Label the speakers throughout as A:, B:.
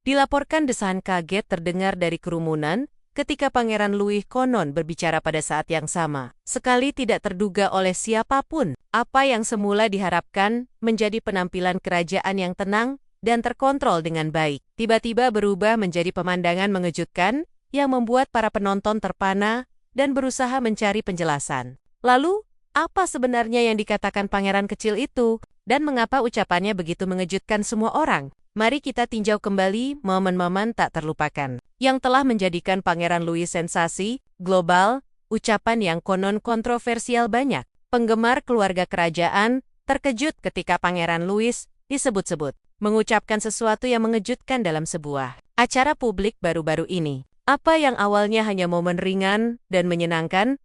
A: Dilaporkan desahan kaget terdengar dari kerumunan ketika Pangeran Louis konon berbicara pada saat yang sama. Sekali tidak terduga oleh siapapun, apa yang semula diharapkan menjadi penampilan kerajaan yang tenang dan terkontrol dengan baik, tiba-tiba berubah menjadi pemandangan mengejutkan yang membuat para penonton terpana dan berusaha mencari penjelasan. Lalu, apa sebenarnya yang dikatakan pangeran kecil itu, dan mengapa ucapannya begitu mengejutkan semua orang? Mari kita tinjau kembali momen-momen tak terlupakan yang telah menjadikan Pangeran Louis sensasi global, ucapan yang konon kontroversial banyak. Penggemar keluarga kerajaan terkejut ketika Pangeran Louis disebut-sebut mengucapkan sesuatu yang mengejutkan dalam sebuah acara publik baru-baru ini. Apa yang awalnya hanya momen ringan dan menyenangkan,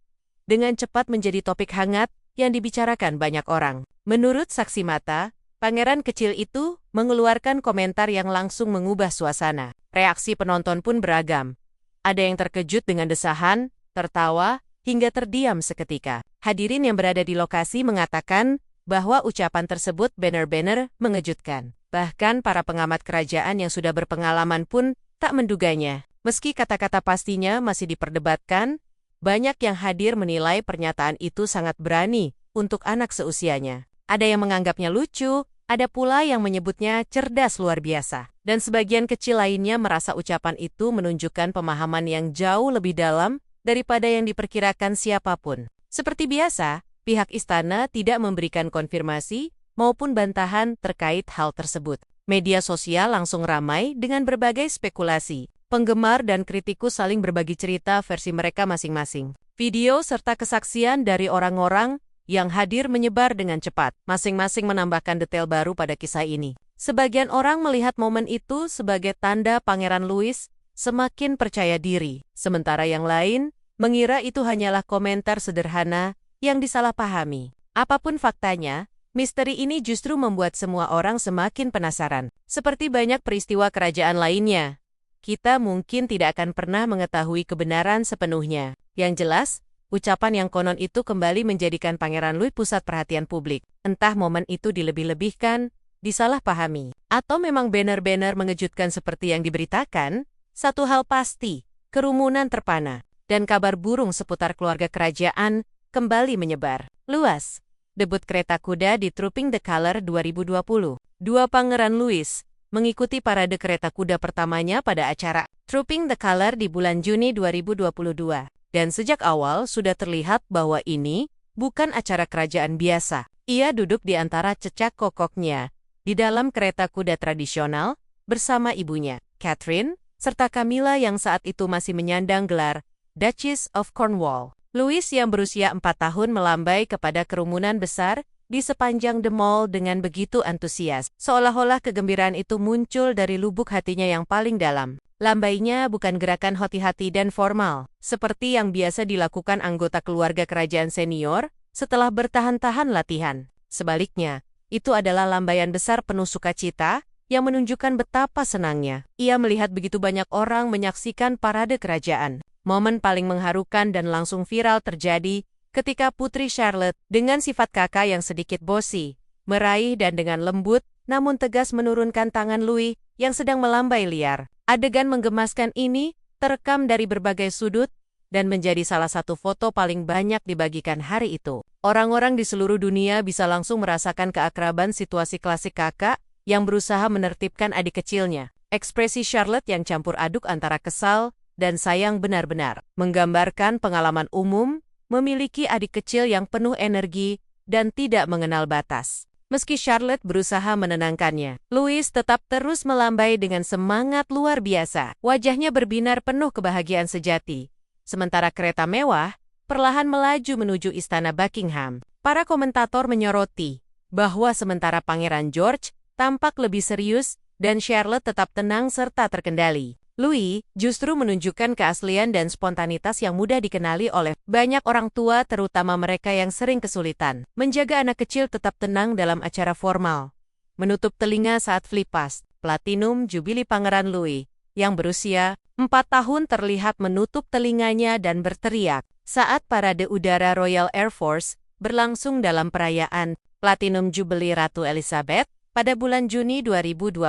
A: dengan cepat menjadi topik hangat yang dibicarakan banyak orang. Menurut saksi mata, pangeran kecil itu mengeluarkan komentar yang langsung mengubah suasana. Reaksi penonton pun beragam. Ada yang terkejut dengan desahan, tertawa, hingga terdiam seketika. Hadirin yang berada di lokasi mengatakan bahwa ucapan tersebut benar-benar mengejutkan. Bahkan para pengamat kerajaan yang sudah berpengalaman pun tak menduganya. Meski kata-kata pastinya masih diperdebatkan, banyak yang hadir menilai pernyataan itu sangat berani untuk anak seusianya. Ada yang menganggapnya lucu, ada pula yang menyebutnya cerdas luar biasa. Dan sebagian kecil lainnya merasa ucapan itu menunjukkan pemahaman yang jauh lebih dalam daripada yang diperkirakan siapapun. Seperti biasa, pihak istana tidak memberikan konfirmasi maupun bantahan terkait hal tersebut. Media sosial langsung ramai dengan berbagai spekulasi. Penggemar dan kritikus saling berbagi cerita versi mereka masing-masing. Video serta kesaksian dari orang-orang yang hadir menyebar dengan cepat, masing-masing menambahkan detail baru pada kisah ini. Sebagian orang melihat momen itu sebagai tanda Pangeran Louis semakin percaya diri, sementara yang lain mengira itu hanyalah komentar sederhana yang disalahpahami. Apapun faktanya, misteri ini justru membuat semua orang semakin penasaran. Seperti banyak peristiwa kerajaan lainnya, kita mungkin tidak akan pernah mengetahui kebenaran sepenuhnya. Yang jelas, ucapan yang konon itu kembali menjadikan Pangeran Louis pusat perhatian publik. Entah momen itu dilebih-lebihkan, disalahpahami, atau memang benar-benar mengejutkan seperti yang diberitakan, satu hal pasti, kerumunan terpana, dan kabar burung seputar keluarga kerajaan kembali menyebar luas. Debut kereta kuda di Trooping the Colour 2020. Dua Pangeran Louis mengikuti parade kereta kuda pertamanya pada acara Trooping the Colour di bulan Juni 2022. Dan sejak awal sudah terlihat bahwa ini bukan acara kerajaan biasa. Ia duduk di antara cecak kokoknya di dalam kereta kuda tradisional bersama ibunya, Catherine, serta Camilla yang saat itu masih menyandang gelar Duchess of Cornwall. Louis yang berusia 4 tahun melambai kepada kerumunan besar di sepanjang The Mall dengan begitu antusias, seolah-olah kegembiraan itu muncul dari lubuk hatinya yang paling dalam. Lambainya bukan gerakan hati-hati dan formal, seperti yang biasa dilakukan anggota keluarga kerajaan senior setelah bertahan-tahan latihan. Sebaliknya, itu adalah lambaian besar penuh sukacita yang menunjukkan betapa senangnya ia melihat begitu banyak orang menyaksikan parade kerajaan. Momen paling mengharukan dan langsung viral terjadi ketika Putri Charlotte dengan sifat kakak yang sedikit bosi, meraih dan dengan lembut namun tegas menurunkan tangan Louis yang sedang melambai liar. Adegan menggemaskan ini terekam dari berbagai sudut dan menjadi salah satu foto paling banyak dibagikan hari itu. Orang-orang di seluruh dunia bisa langsung merasakan keakraban situasi klasik kakak yang berusaha menertibkan adik kecilnya. Ekspresi Charlotte yang campur aduk antara kesal dan sayang benar-benar menggambarkan pengalaman umum memiliki adik kecil yang penuh energi dan tidak mengenal batas. Meski Charlotte berusaha menenangkannya, Louis tetap terus melambai dengan semangat luar biasa. Wajahnya berbinar penuh kebahagiaan sejati. Sementara kereta mewah perlahan melaju menuju istana Buckingham. Para komentator menyoroti bahwa sementara Pangeran George tampak lebih serius dan Charlotte tetap tenang serta terkendali, Louis justru menunjukkan keaslian dan spontanitas yang mudah dikenali oleh banyak orang tua, terutama mereka yang sering kesulitan menjaga anak kecil tetap tenang dalam acara formal. Menutup telinga saat flipas, Platinum Jubilee Pangeran Louis, yang berusia 4 tahun terlihat menutup telinganya dan berteriak saat parade udara Royal Air Force berlangsung dalam perayaan Platinum Jubilee Ratu Elizabeth pada bulan Juni 2022.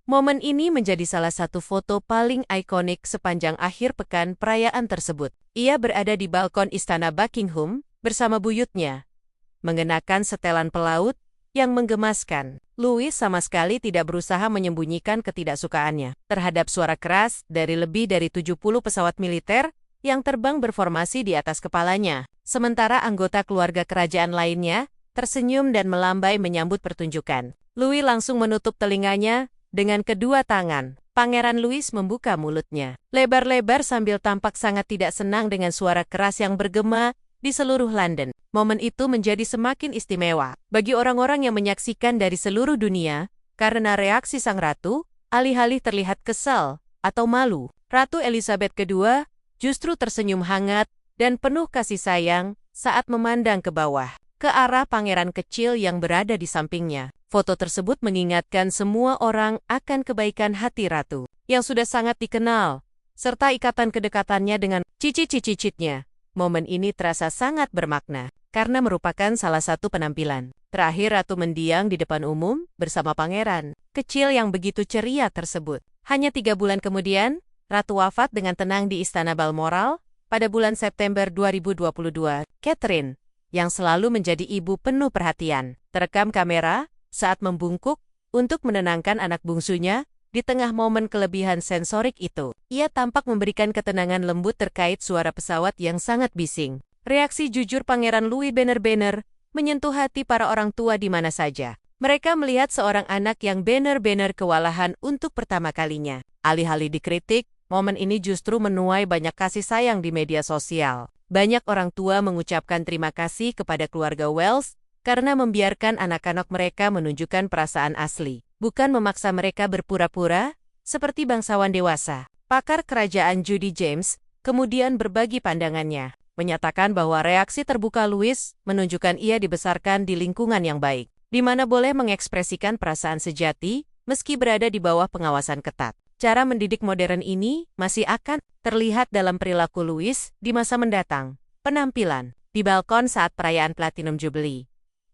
A: Momen ini menjadi salah satu foto paling ikonik sepanjang akhir pekan perayaan tersebut. Ia berada di balkon Istana Buckingham bersama buyutnya, mengenakan setelan pelaut yang menggemaskan. Louis sama sekali tidak berusaha menyembunyikan ketidaksukaannya terhadap suara keras dari lebih dari 70 pesawat militer yang terbang berformasi di atas kepalanya. Sementara anggota keluarga kerajaan lainnya tersenyum dan melambai menyambut pertunjukan. Louis langsung menutup telinganya dengan kedua tangan. Pangeran Louis membuka mulutnya lebar-lebar sambil tampak sangat tidak senang dengan suara keras yang bergema di seluruh London. Momen itu menjadi semakin istimewa bagi orang-orang yang menyaksikan dari seluruh dunia karena reaksi sang ratu alih-alih terlihat kesal atau malu. Ratu Elizabeth II justru tersenyum hangat dan penuh kasih sayang saat memandang ke bawah, ke arah pangeran kecil yang berada di sampingnya. Foto tersebut mengingatkan semua orang akan kebaikan hati ratu yang sudah sangat dikenal, serta ikatan kedekatannya dengan cicit-cicitnya. Momen ini terasa sangat bermakna, karena merupakan salah satu penampilan terakhir ratu mendiang di depan umum bersama pangeran kecil yang begitu ceria tersebut. Hanya 3 bulan kemudian, ratu wafat dengan tenang di Istana Balmoral pada bulan September 2022. Catherine, yang selalu menjadi ibu penuh perhatian, terekam kamera saat membungkuk untuk menenangkan anak bungsunya. Di tengah momen kelebihan sensorik itu, ia tampak memberikan ketenangan lembut terkait suara pesawat yang sangat bising. Reaksi jujur Pangeran Louis benar-benar menyentuh hati para orang tua di mana saja. Mereka melihat seorang anak yang benar-benar kewalahan untuk pertama kalinya. Alih-alih dikritik, momen ini justru menuai banyak kasih sayang di media sosial. Banyak orang tua mengucapkan terima kasih kepada keluarga Wells karena membiarkan anak-anak mereka menunjukkan perasaan asli, bukan memaksa mereka berpura-pura seperti bangsawan dewasa. Pakar kerajaan Judy James kemudian berbagi pandangannya, menyatakan bahwa reaksi terbuka Louis menunjukkan ia dibesarkan di lingkungan yang baik, di mana boleh mengekspresikan perasaan sejati meski berada di bawah pengawasan ketat. Cara mendidik modern ini masih akan terlihat dalam perilaku Louis di masa mendatang. Penampilan di balkon saat perayaan Platinum Jubilee.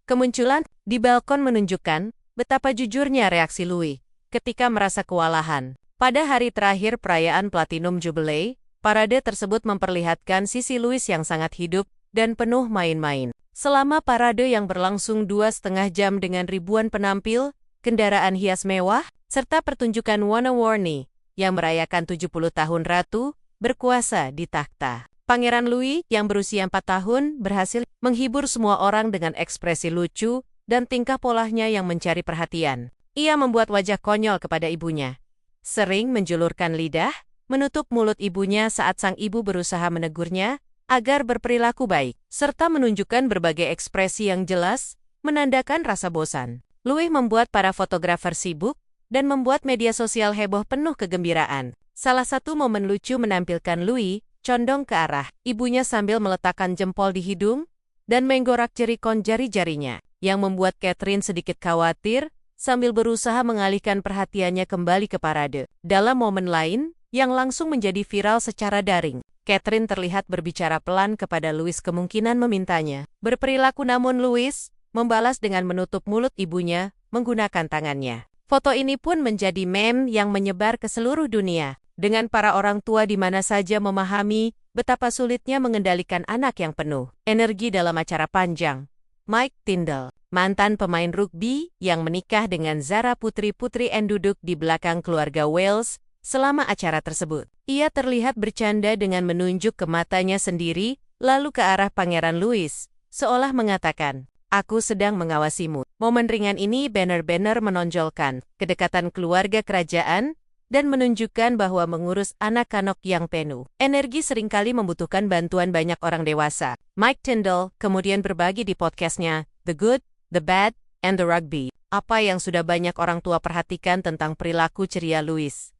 A: Kemunculan di balkon menunjukkan betapa jujurnya reaksi Louis ketika merasa kewalahan. Pada hari terakhir perayaan Platinum Jubilee, parade tersebut memperlihatkan sisi Louis yang sangat hidup dan penuh main-main. Selama parade yang berlangsung 2,5 jam dengan ribuan penampil, kendaraan hias mewah, serta pertunjukan warna-warni yang merayakan 70 tahun ratu berkuasa di takhta. Pangeran Louis yang berusia 4 tahun berhasil menghibur semua orang dengan ekspresi lucu dan tingkah polanya yang mencari perhatian. Ia membuat wajah konyol kepada ibunya, sering menjulurkan lidah, menutup mulut ibunya saat sang ibu berusaha menegurnya agar berperilaku baik, serta menunjukkan berbagai ekspresi yang jelas, menandakan rasa bosan. Louis membuat para fotografer sibuk dan membuat media sosial heboh penuh kegembiraan. Salah satu momen lucu menampilkan Louis condong ke arah ibunya sambil meletakkan jempol di hidung dan menggorak jerikon jari-jarinya, yang membuat Catherine sedikit khawatir sambil berusaha mengalihkan perhatiannya kembali ke parade. Dalam momen lain, yang langsung menjadi viral secara daring, Catherine terlihat berbicara pelan kepada Louis kemungkinan memintanya berperilaku, namun Louis membalas dengan menutup mulut ibunya menggunakan tangannya. Foto ini pun menjadi meme yang menyebar ke seluruh dunia, dengan para orang tua di mana saja memahami betapa sulitnya mengendalikan anak yang penuh energi dalam acara panjang. Mike Tindall, mantan pemain rugby yang menikah dengan Zara putri-putri Anne, duduk di belakang keluarga Wales selama acara tersebut. Ia terlihat bercanda dengan menunjuk ke matanya sendiri, lalu ke arah Pangeran Louis, seolah mengatakan, "Aku sedang mengawasimu." Momen ringan ini benar-benar menonjolkan kedekatan keluarga kerajaan dan menunjukkan bahwa mengurus anak-anak yang penuh energi seringkali membutuhkan bantuan banyak orang dewasa. Mike Tindall kemudian berbagi di podcastnya, The Good, The Bad, and The Rugby, apa yang sudah banyak orang tua perhatikan tentang perilaku ceria Louis.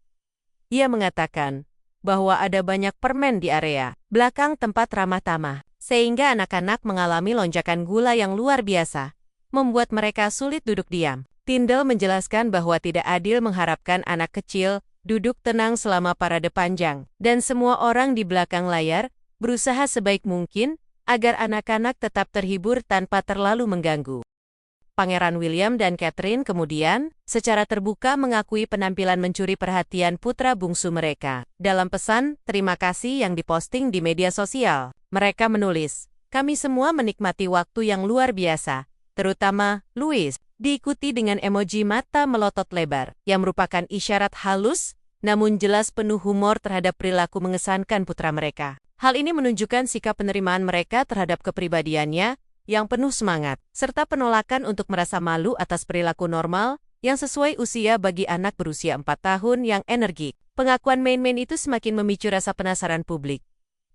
A: Ia mengatakan bahwa ada banyak permen di area belakang tempat ramah tamah, sehingga anak-anak mengalami lonjakan gula yang luar biasa, membuat mereka sulit duduk diam. Tindall menjelaskan bahwa tidak adil mengharapkan anak kecil duduk tenang selama parade panjang, dan semua orang di belakang layar berusaha sebaik mungkin agar anak-anak tetap terhibur tanpa terlalu mengganggu. Pangeran William dan Catherine kemudian secara terbuka mengakui penampilan mencuri perhatian putra bungsu mereka. Dalam pesan terima kasih yang diposting di media sosial, mereka menulis, "Kami semua menikmati waktu yang luar biasa, terutama Louis," diikuti dengan emoji mata melotot lebar, yang merupakan isyarat halus, namun jelas penuh humor terhadap perilaku mengesankan putra mereka. Hal ini menunjukkan sikap penerimaan mereka terhadap kepribadiannya, yang penuh semangat, serta penolakan untuk merasa malu atas perilaku normal yang sesuai usia bagi anak berusia 4 tahun yang energik. Pengakuan main-main itu semakin memicu rasa penasaran publik.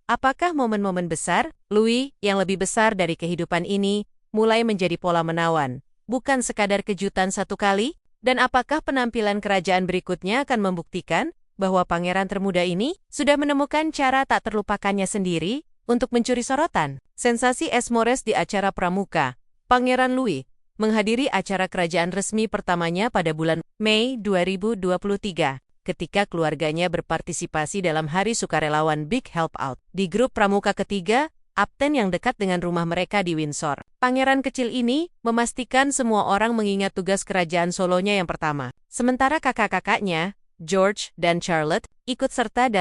A: Apakah momen-momen besar, Louis, yang lebih besar dari kehidupan ini, mulai menjadi pola menawan, bukan sekadar kejutan satu kali? Dan apakah penampilan kerajaan berikutnya akan membuktikan bahwa pangeran termuda ini sudah menemukan cara tak terlupakannya sendiri untuk mencuri sorotan? Sensasi Esmores di acara pramuka. Pangeran Louis menghadiri acara kerajaan resmi pertamanya pada bulan Mei 2023, ketika keluarganya berpartisipasi dalam hari sukarelawan Big Help Out. Di grup pramuka ketiga, Upton yang dekat dengan rumah mereka di Windsor. Pangeran kecil ini memastikan semua orang mengingat tugas kerajaan solonya yang pertama. Sementara kakak-kakaknya, George dan Charlotte, ikut serta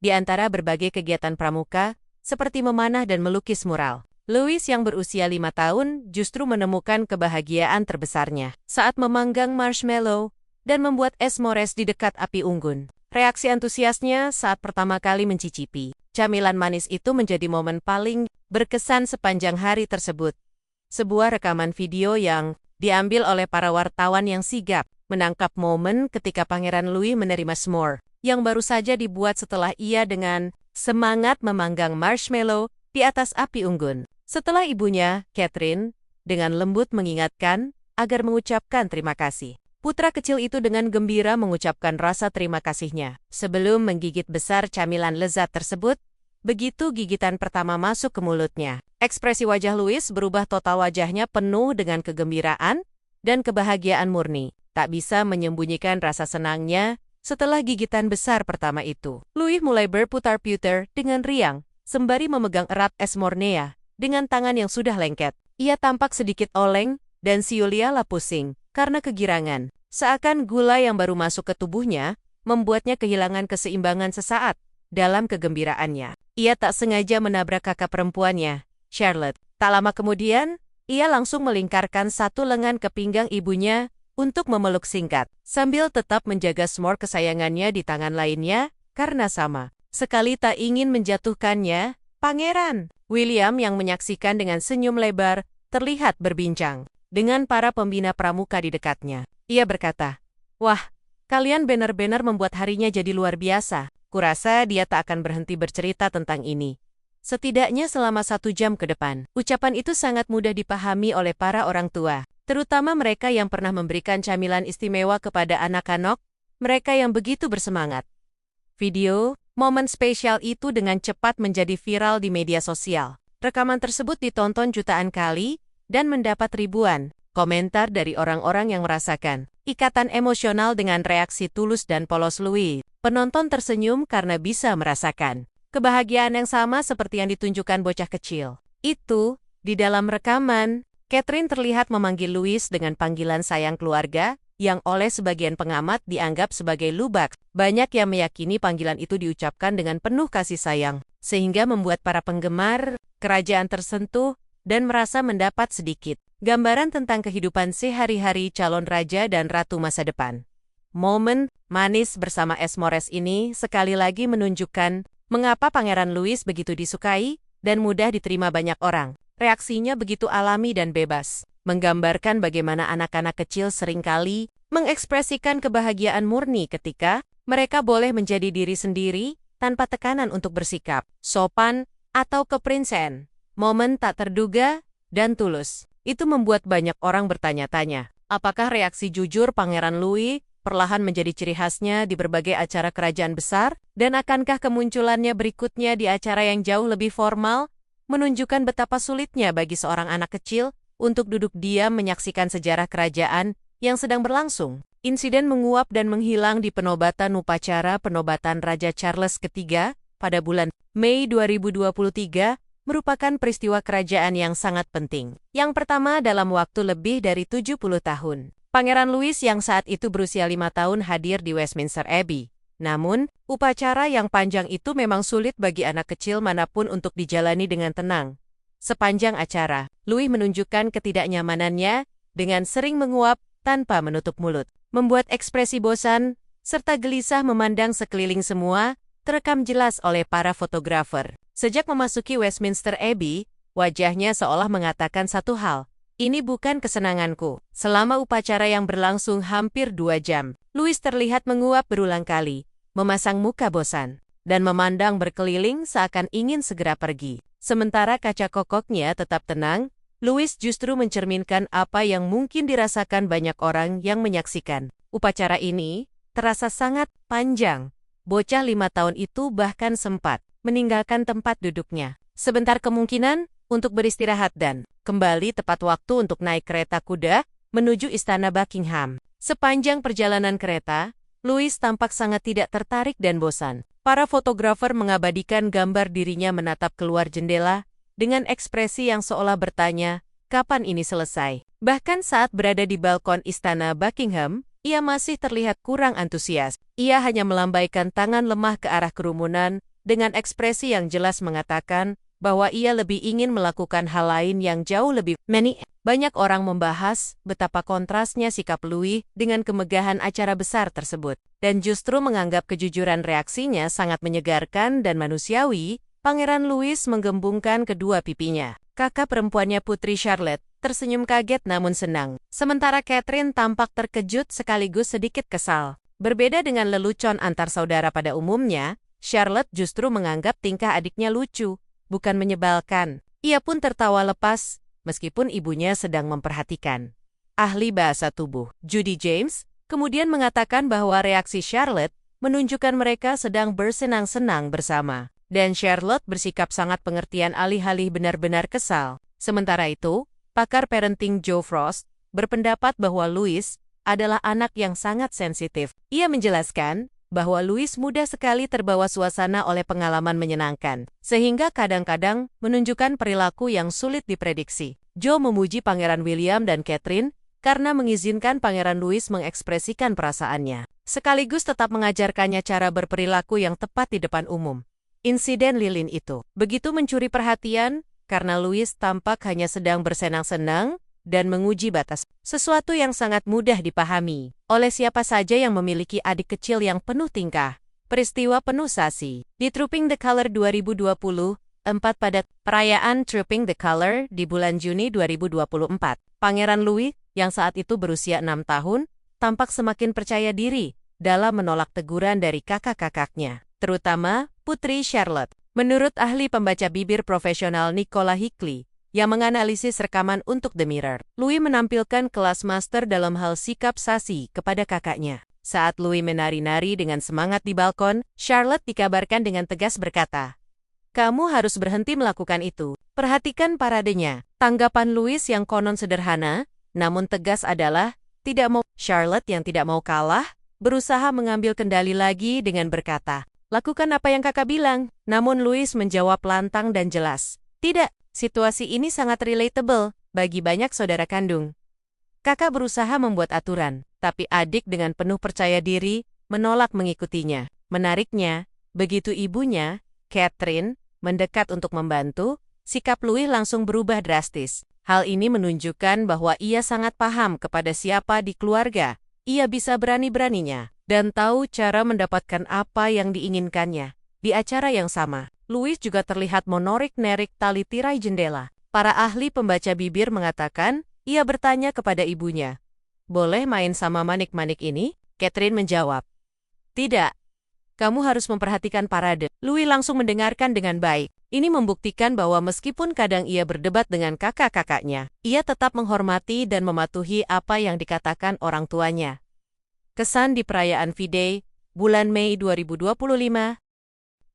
A: di antara berbagai kegiatan pramuka, seperti memanah dan melukis mural. Louis yang berusia 5 tahun justru menemukan kebahagiaan terbesarnya saat memanggang marshmallow dan membuat Esmores di dekat api unggun. Reaksi antusiasnya saat pertama kali mencicipi camilan manis itu menjadi momen paling berkesan sepanjang hari tersebut. Sebuah rekaman video yang diambil oleh para wartawan yang sigap menangkap momen ketika Pangeran Louis menerima s'more yang baru saja dibuat setelah ia dengan semangat memanggang marshmallow di atas api unggun. Setelah ibunya, Catherine, dengan lembut mengingatkan agar mengucapkan terima kasih. Putra kecil itu dengan gembira mengucapkan rasa terima kasihnya. Sebelum menggigit besar camilan lezat tersebut, begitu gigitan pertama masuk ke mulutnya, ekspresi wajah Louis berubah total, wajahnya penuh dengan kegembiraan dan kebahagiaan murni. Tak bisa menyembunyikan rasa senangnya. Setelah gigitan besar pertama itu, Louis mulai berputar-putar dengan riang, sembari memegang erat Esmornea dengan tangan yang sudah lengket. Ia tampak sedikit oleng, dan si Yuliala pusing karena kegirangan. Seakan gula yang baru masuk ke tubuhnya, membuatnya kehilangan keseimbangan sesaat dalam kegembiraannya. Ia tak sengaja menabrak kakak perempuannya, Charlotte. Tak lama kemudian, ia langsung melingkarkan satu lengan ke pinggang ibunya, untuk memeluk singkat, sambil tetap menjaga s'more kesayangannya di tangan lainnya, karena sama sekali tak ingin menjatuhkannya. Pangeran William yang menyaksikan dengan senyum lebar, terlihat berbincang dengan para pembina pramuka di dekatnya. Ia berkata, "Wah, kalian benar-benar membuat harinya jadi luar biasa. Kurasa dia tak akan berhenti bercerita tentang ini. Setidaknya selama 1 jam ke depan." Ucapan itu sangat mudah dipahami oleh para orang tua, terutama mereka yang pernah memberikan camilan istimewa kepada anak-anak, mereka yang begitu bersemangat. Video, momen spesial itu dengan cepat menjadi viral di media sosial. Rekaman tersebut ditonton jutaan kali, dan mendapat ribuan komentar dari orang-orang yang merasakan ikatan emosional dengan reaksi tulus dan polos Louis. Penonton tersenyum karena bisa merasakan kebahagiaan yang sama seperti yang ditunjukkan bocah kecil. Itu, di dalam rekaman, Catherine terlihat memanggil Louis dengan panggilan sayang keluarga, yang oleh sebagian pengamat dianggap sebagai lubak. Banyak yang meyakini panggilan itu diucapkan dengan penuh kasih sayang, sehingga membuat para penggemar kerajaan tersentuh dan merasa mendapat sedikit gambaran tentang kehidupan sehari-hari calon raja dan ratu masa depan. Momen manis bersama Esmores ini sekali lagi menunjukkan mengapa Pangeran Louis begitu disukai dan mudah diterima banyak orang. Reaksinya begitu alami dan bebas, menggambarkan bagaimana anak-anak kecil seringkali mengekspresikan kebahagiaan murni ketika mereka boleh menjadi diri sendiri tanpa tekanan untuk bersikap sopan atau keprinsen. Momen tak terduga dan tulus. Itu membuat banyak orang bertanya-tanya, apakah reaksi jujur Pangeran Louis perlahan menjadi ciri khasnya di berbagai acara kerajaan besar, dan akankah kemunculannya berikutnya di acara yang jauh lebih formal, menunjukkan betapa sulitnya bagi seorang anak kecil untuk duduk diam menyaksikan sejarah kerajaan yang sedang berlangsung. Insiden menguap dan menghilang di penobatan upacara penobatan Raja Charles III pada bulan Mei 2023 merupakan peristiwa kerajaan yang sangat penting. Yang pertama dalam waktu lebih dari 70 tahun. Pangeran Louis yang saat itu berusia 5 tahun hadir di Westminster Abbey. Namun, upacara yang panjang itu memang sulit bagi anak kecil manapun untuk dijalani dengan tenang. Sepanjang acara, Louis menunjukkan ketidaknyamanannya dengan sering menguap tanpa menutup mulut, membuat ekspresi bosan serta gelisah memandang sekeliling semua terekam jelas oleh para fotografer. Sejak memasuki Westminster Abbey, wajahnya seolah mengatakan satu hal, "Ini bukan kesenanganku." Selama upacara yang berlangsung hampir 2 jam, Louis terlihat menguap berulang kali, memasang muka bosan, dan memandang berkeliling seakan ingin segera pergi. Sementara kaca kokoknya tetap tenang, Louis justru mencerminkan apa yang mungkin dirasakan banyak orang yang menyaksikan. Upacara ini terasa sangat panjang. Bocah 5 tahun itu bahkan sempat meninggalkan tempat duduknya. Sebentar kemungkinan untuk beristirahat dan kembali tepat waktu untuk naik kereta kuda menuju Istana Buckingham. Sepanjang perjalanan kereta, Louis tampak sangat tidak tertarik dan bosan. Para fotografer mengabadikan gambar dirinya menatap keluar jendela dengan ekspresi yang seolah bertanya, kapan ini selesai? Bahkan saat berada di balkon Istana Buckingham, ia masih terlihat kurang antusias. Ia hanya melambaikan tangan lemah ke arah kerumunan dengan ekspresi yang jelas mengatakan bahwa ia lebih ingin melakukan hal lain yang jauh lebih menarik. Banyak orang membahas betapa kontrasnya sikap Louis dengan kemegahan acara besar tersebut, dan justru menganggap kejujuran reaksinya sangat menyegarkan dan manusiawi. Pangeran Louis menggembungkan kedua pipinya. Kakak perempuannya Putri Charlotte tersenyum kaget namun senang. Sementara Catherine tampak terkejut sekaligus sedikit kesal. Berbeda dengan lelucon antar saudara pada umumnya, Charlotte justru menganggap tingkah adiknya lucu, bukan menyebalkan. Ia pun tertawa lepas, meskipun ibunya sedang memperhatikan. Ahli bahasa tubuh, Judy James, kemudian mengatakan bahwa reaksi Charlotte menunjukkan mereka sedang bersenang-senang bersama. Dan Charlotte bersikap sangat pengertian alih-alih benar-benar kesal. Sementara itu, pakar parenting Joe Frost berpendapat bahwa Louis adalah anak yang sangat sensitif. Ia menjelaskan bahwa Louis mudah sekali terbawa suasana oleh pengalaman menyenangkan, sehingga kadang-kadang menunjukkan perilaku yang sulit diprediksi. Joe memuji Pangeran William dan Catherine karena mengizinkan Pangeran Louis mengekspresikan perasaannya, sekaligus tetap mengajarkannya cara berperilaku yang tepat di depan umum. Insiden lilin itu begitu mencuri perhatian karena Louis tampak hanya sedang bersenang-senang dan menguji batas, sesuatu yang sangat mudah dipahami oleh siapa saja yang memiliki adik kecil yang penuh tingkah. Peristiwa penuh sasi. Di Trooping the Colour 2024 pada perayaan Trooping the Colour di bulan Juni 2024, Pangeran Louis yang saat itu berusia 6 tahun tampak semakin percaya diri dalam menolak teguran dari kakak-kakaknya, terutama Putri Charlotte. Menurut ahli pembaca bibir profesional Nicola Hickley, yang menganalisis rekaman untuk The Mirror, Louis menampilkan kelas master dalam hal sikap sasi kepada kakaknya. Saat Louis menari-nari dengan semangat di balkon, Charlotte dikabarkan dengan tegas berkata, "Kamu harus berhenti melakukan itu. Perhatikan paradenya." Tanggapan Louis yang konon sederhana, namun tegas adalah, tidak mau. Charlotte yang tidak mau kalah, berusaha mengambil kendali lagi dengan berkata, "Lakukan apa yang kakak bilang." Namun Louis menjawab lantang dan jelas, "Tidak. Situasi ini sangat relatable bagi banyak saudara kandung." Kakak berusaha membuat aturan, tapi adik dengan penuh percaya diri menolak mengikutinya. Menariknya, begitu ibunya, Catherine, mendekat untuk membantu, sikap Louis langsung berubah drastis. Hal ini menunjukkan bahwa ia sangat paham kepada siapa di keluarga. Ia bisa berani-beraninya dan tahu cara mendapatkan apa yang diinginkannya. Di acara yang sama, Louis juga terlihat menarik-narik tali tirai jendela. Para ahli pembaca bibir mengatakan, ia bertanya kepada ibunya, "Boleh main sama manik-manik ini?" Catherine menjawab, "Tidak. Kamu harus memperhatikan parade." Louis langsung mendengarkan dengan baik. Ini membuktikan bahwa meskipun kadang ia berdebat dengan kakak-kakaknya, ia tetap menghormati dan mematuhi apa yang dikatakan orang tuanya. Kesan di perayaan V-Day, bulan Mei 2025.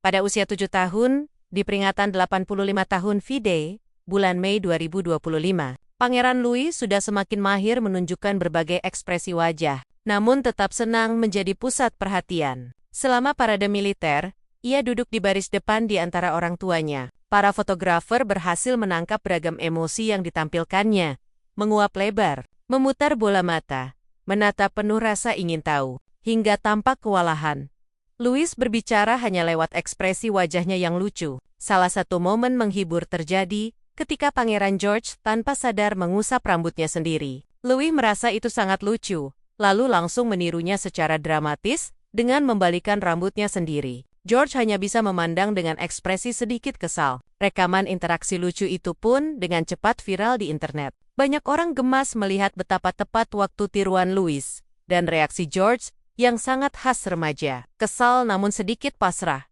A: Pada usia 7 tahun, di peringatan 85 tahun V-Day, bulan Mei 2025, Pangeran Louis sudah semakin mahir menunjukkan berbagai ekspresi wajah, namun tetap senang menjadi pusat perhatian. Selama parade militer, ia duduk di baris depan di antara orang tuanya, Para fotografer berhasil menangkap beragam emosi yang ditampilkannya. Menguap lebar, memutar bola mata, menatap penuh rasa ingin tahu, hingga tampak kewalahan. Louis berbicara hanya lewat ekspresi wajahnya yang lucu. Salah satu momen menghibur terjadi ketika Pangeran George tanpa sadar mengusap rambutnya sendiri. Louis merasa itu sangat lucu, lalu langsung menirunya secara dramatis dengan membalikan rambutnya sendiri. George hanya bisa memandang dengan ekspresi sedikit kesal. Rekaman interaksi lucu itu pun dengan cepat viral di internet. Banyak orang gemas melihat betapa tepat waktu tiruan Louis dan reaksi George yang sangat khas remaja. Kesal namun sedikit pasrah.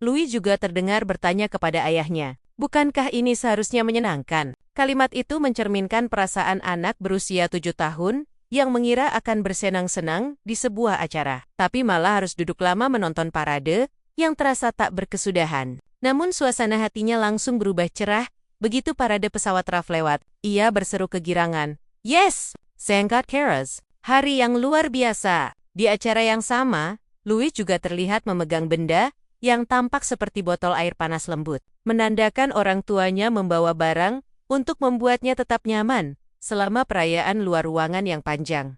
A: Louis juga terdengar bertanya kepada ayahnya, "Bukankah ini seharusnya menyenangkan?" Kalimat itu mencerminkan perasaan anak berusia 7 tahun yang mengira akan bersenang-senang di sebuah acara, tapi malah harus duduk lama menonton parade yang terasa tak berkesudahan. Namun suasana hatinya langsung berubah cerah begitu parade pesawat RAF lewat. Ia berseru kegirangan, "Yes! Sengkat Keras! Hari yang luar biasa!" Di acara yang sama, Louis juga terlihat memegang benda yang tampak seperti botol air panas lembut, menandakan orang tuanya membawa barang untuk membuatnya tetap nyaman selama perayaan luar ruangan yang panjang.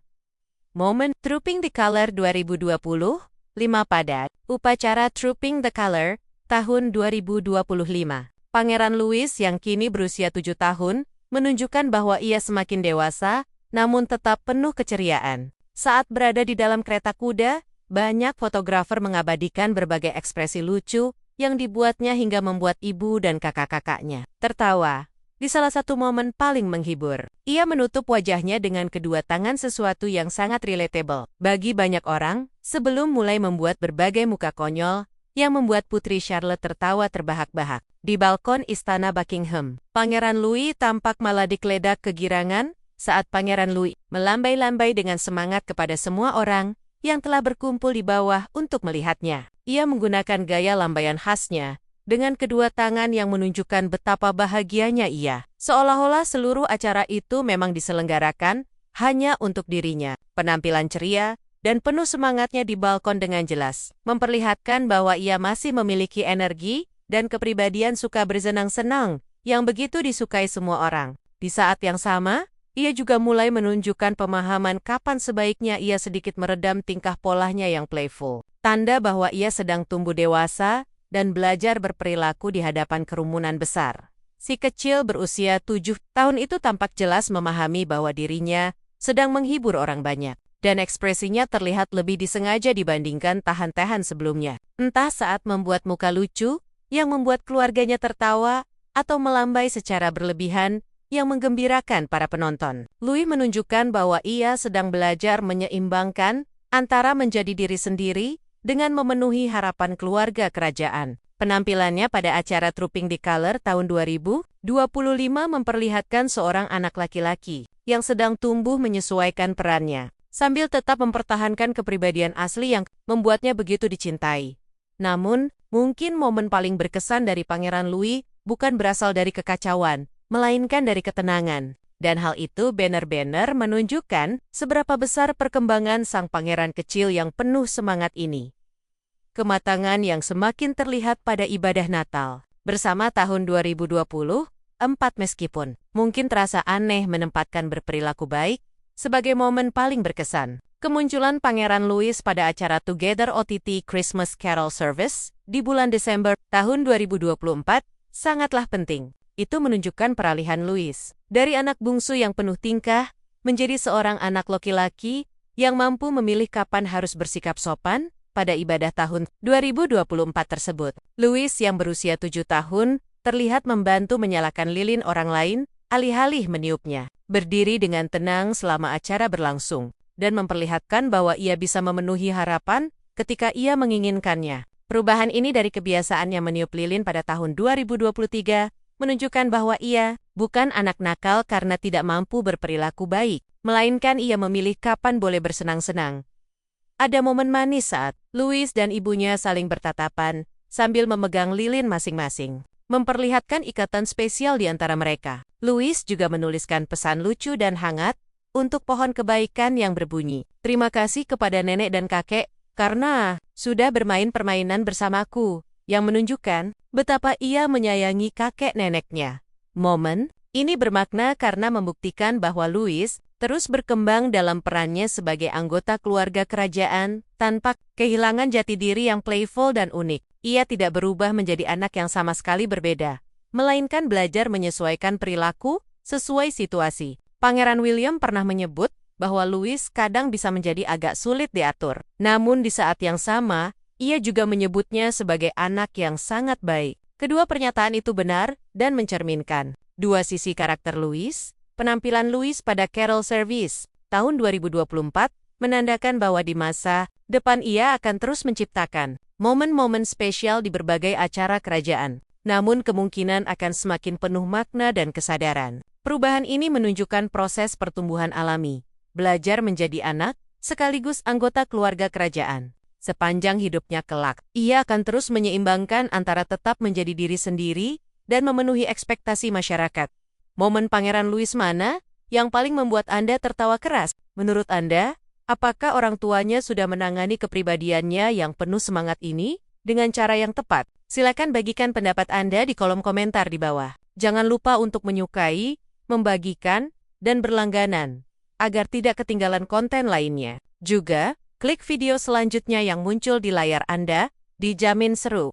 A: Momen Trooping the Color 2020, 5 padat, upacara Trooping the Color, tahun 2025. Pangeran Louis yang kini berusia 7 tahun, menunjukkan bahwa ia semakin dewasa, namun tetap penuh keceriaan. Saat berada di dalam kereta kuda, banyak fotografer mengabadikan berbagai ekspresi lucu yang dibuatnya hingga membuat ibu dan kakak-kakaknya tertawa. Di salah satu momen paling menghibur, ia menutup wajahnya dengan kedua tangan, sesuatu yang sangat relatable bagi banyak orang, sebelum mulai membuat berbagai muka konyol yang membuat Putri Charlotte tertawa terbahak-bahak. Di balkon Istana Buckingham, Pangeran Louis tampak malah digeledak kegirangan saat Pangeran Louis melambai-lambai dengan semangat kepada semua orang yang telah berkumpul di bawah untuk melihatnya. Ia menggunakan gaya lambaian khasnya, dengan kedua tangan yang menunjukkan betapa bahagianya ia. Seolah-olah seluruh acara itu memang diselenggarakan hanya untuk dirinya. Penampilan ceria dan penuh semangatnya di balkon dengan jelas memperlihatkan bahwa ia masih memiliki energi dan kepribadian suka bersenang-senang yang begitu disukai semua orang. Di saat yang sama, ia juga mulai menunjukkan pemahaman kapan sebaiknya ia sedikit meredam tingkah polanya yang playful. Tanda bahwa ia sedang tumbuh dewasa dan belajar berperilaku di hadapan kerumunan besar. Si kecil berusia 7 tahun itu tampak jelas memahami bahwa dirinya sedang menghibur orang banyak, dan ekspresinya terlihat lebih disengaja dibandingkan tahan-tahan sebelumnya. Entah saat membuat muka lucu yang membuat keluarganya tertawa, atau melambai secara berlebihan yang menggembirakan para penonton. Louis menunjukkan bahwa ia sedang belajar menyeimbangkan antara menjadi diri sendiri dengan memenuhi harapan keluarga kerajaan. Penampilannya pada acara Trooping the Color tahun 2025 memperlihatkan seorang anak laki-laki yang sedang tumbuh menyesuaikan perannya, sambil tetap mempertahankan kepribadian asli yang membuatnya begitu dicintai. Namun, mungkin momen paling berkesan dari Pangeran Louis bukan berasal dari kekacauan, melainkan dari ketenangan. Dan hal itu benar-benar menunjukkan seberapa besar perkembangan sang pangeran kecil yang penuh semangat ini. Kematangan yang semakin terlihat pada ibadah Natal bersama tahun 2024, meskipun mungkin terasa aneh menempatkan berperilaku baik sebagai momen paling berkesan. Kemunculan Pangeran Louis pada acara Together OTT Christmas Carol Service di bulan Desember tahun 2024 sangatlah penting. Itu menunjukkan peralihan Louis dari anak bungsu yang penuh tingkah menjadi seorang anak laki-laki yang mampu memilih kapan harus bersikap sopan pada ibadah tahun 2024 tersebut. Louis yang berusia 7 tahun terlihat membantu menyalakan lilin orang lain alih-alih meniupnya. Berdiri dengan tenang selama acara berlangsung dan memperlihatkan bahwa ia bisa memenuhi harapan ketika ia menginginkannya. Perubahan ini dari kebiasaannya meniup lilin pada tahun 2023 menunjukkan bahwa ia bukan anak nakal karena tidak mampu berperilaku baik, melainkan ia memilih kapan boleh bersenang-senang. Ada momen manis saat Louis dan ibunya saling bertatapan sambil memegang lilin masing-masing, memperlihatkan ikatan spesial di antara mereka. Louis juga menuliskan pesan lucu dan hangat untuk pohon kebaikan yang berbunyi, "Terima kasih kepada nenek dan kakek karena sudah bermain permainan bersamaku." yang menunjukkan betapa ia menyayangi kakek neneknya. Momen ini bermakna karena membuktikan bahwa Louis terus berkembang dalam perannya sebagai anggota keluarga kerajaan tanpa kehilangan jati diri yang playful dan unik. Ia tidak berubah menjadi anak yang sama sekali berbeda, melainkan belajar menyesuaikan perilaku sesuai situasi. Pangeran William pernah menyebut bahwa Louis kadang bisa menjadi agak sulit diatur. Namun di saat yang sama, ia juga menyebutnya sebagai anak yang sangat baik. Kedua pernyataan itu benar dan mencerminkan dua sisi karakter Louis. Penampilan Louis pada Carol Service tahun 2024 menandakan bahwa di masa depan ia akan terus menciptakan momen-momen spesial di berbagai acara kerajaan. Namun kemungkinan akan semakin penuh makna dan kesadaran. Perubahan ini menunjukkan proses pertumbuhan alami, belajar menjadi anak, sekaligus anggota keluarga kerajaan. Sepanjang hidupnya kelak, ia akan terus menyeimbangkan antara tetap menjadi diri sendiri dan memenuhi ekspektasi masyarakat. Momen Pangeran Louis mana yang paling membuat Anda tertawa keras? Menurut Anda, apakah orang tuanya sudah menangani kepribadiannya yang penuh semangat ini dengan cara yang tepat? Silakan bagikan pendapat Anda di kolom komentar di bawah. Jangan lupa untuk menyukai, membagikan, dan berlangganan, agar tidak ketinggalan konten lainnya. Juga, klik video selanjutnya yang muncul di layar Anda, dijamin seru.